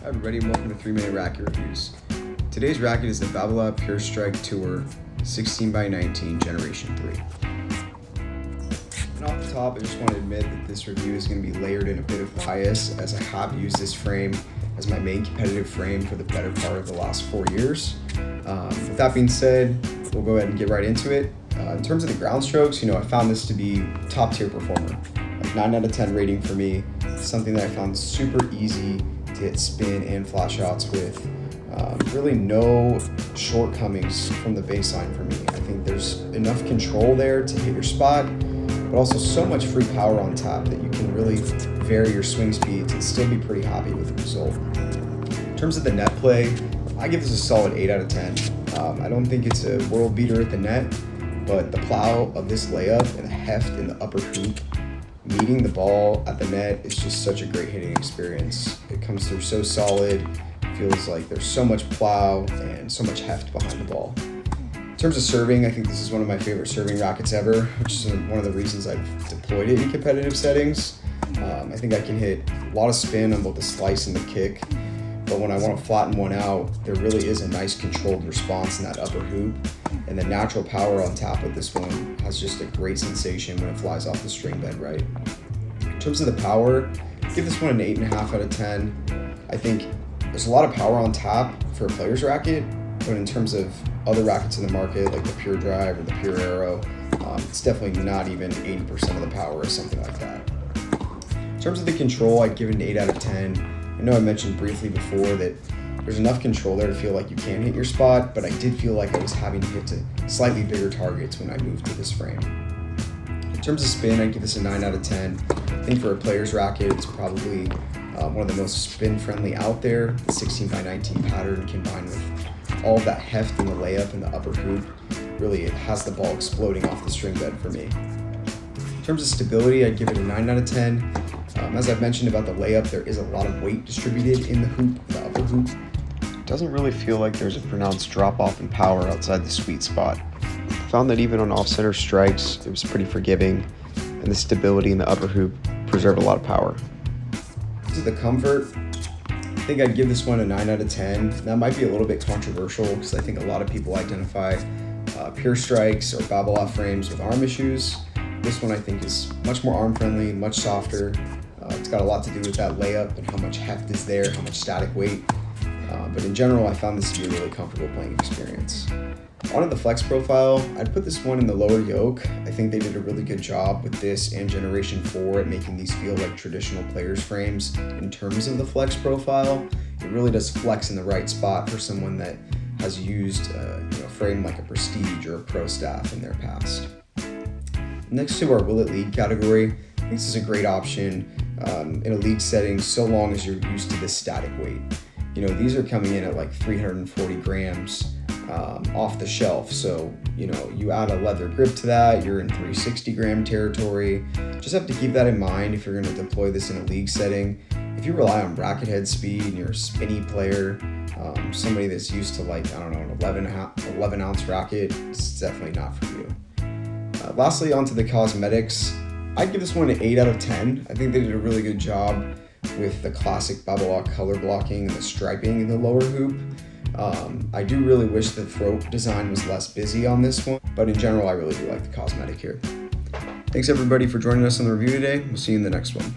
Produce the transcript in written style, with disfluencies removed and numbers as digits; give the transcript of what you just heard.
Hi everybody and welcome to 3-Minute Racket Reviews. Today's racket is the Babolat Pure Strike Tour 16x19 Generation 3. And off the top, I just want to admit that this review is going to be layered in a bit of bias, as I have used this frame as my main competitive frame for the better part of the last 4 years. With that being said, we'll go ahead and get right into it. In terms of the Groundstrokes, I found this to be top tier performer. Like 9 out of 10 rating for me. Something that I found super easy to hit spin and flat shots with. Really no shortcomings from the baseline for me. I think there's enough control there to hit your spot, but also so much free power on tap that you can really vary your swing speeds and still be pretty happy with the result. In terms of the net play, I give this a solid 8 out of 10. I don't think it's a world beater at the net, but the plow of this layup and the heft in the upper hoop, meeting the ball at the net is just such a great hitting experience. It comes through so solid, feels like there's so much plow and so much heft behind the ball. In terms of serving, I think this is one of my favorite serving rackets ever, which is one of the reasons I've deployed it in competitive settings. I think I can hit a lot of spin on both the slice and the kick, but when I want to flatten one out, there really is a nice controlled response in that upper hoop, and the natural power on tap of this one has just a great sensation when it flies off the string bed right. In terms of the power, I give this one an 8.5 out of 10. I think there's a lot of power on tap for a player's racket, but in terms of other rackets in the market, like the Pure Drive or the Pure Arrow, it's definitely not even 80% of the power or something like that. In terms of the control, I'd give it an 8 out of 10. I know I mentioned briefly before that there's enough control there to feel like you can hit your spot, but I did feel like I was having to hit to slightly bigger targets when I moved to this frame. In terms of spin, I'd give this a 9 out of 10. I think for a player's racket, it's probably one of the most spin-friendly out there. The 16x19 pattern combined with all of that heft in the layup and the upper hoop, really it has the ball exploding off the string bed for me. In terms of stability, I'd give it a 9 out of 10. As I've mentioned about the layup, there is a lot of weight distributed in the hoop, the upper hoop. It doesn't really feel like there's a pronounced drop-off in power outside the sweet spot. I found that even on off-center strikes, it was pretty forgiving, and the stability in the upper hoop preserved a lot of power. To the comfort, I think I'd give this one a 9 out of 10. That might be a little bit controversial because I think a lot of people identify Pure Strikes or Babolat frames with arm issues. This one I think is much more arm friendly, much softer. It's got a lot to do with that layup and how much heft is there, how much static weight. But in general, I found this to be a really comfortable playing experience. On the flex profile, I'd put this one in the lower yoke. I think they did a really good job with this and Generation 4 at making these feel like traditional players' frames in terms of the flex profile. It really does flex in the right spot for someone that has used a frame like a Prestige or a Pro Staff in their past. Next to our Will It League category, I think this is a great option in a league setting so long as you're used to this static weight. These are coming in at like 340 grams off the shelf, so you add a leather grip to that, you're in 360 gram territory. Just have to keep that in mind if you're going to deploy this in a league setting. If you rely on racket head speed and you're a spinny player, somebody that's used to an 11 ounce racket, it's definitely not for you. Lastly, onto the cosmetics, I'd give this one an 8 out of 10. I think they did a really good job with the classic Babolat color blocking and the striping in the lower hoop. I do really wish the throat design was less busy on this one, but in general, I really do like the cosmetic here. Thanks everybody for joining us on the review today. We'll see you in the next one.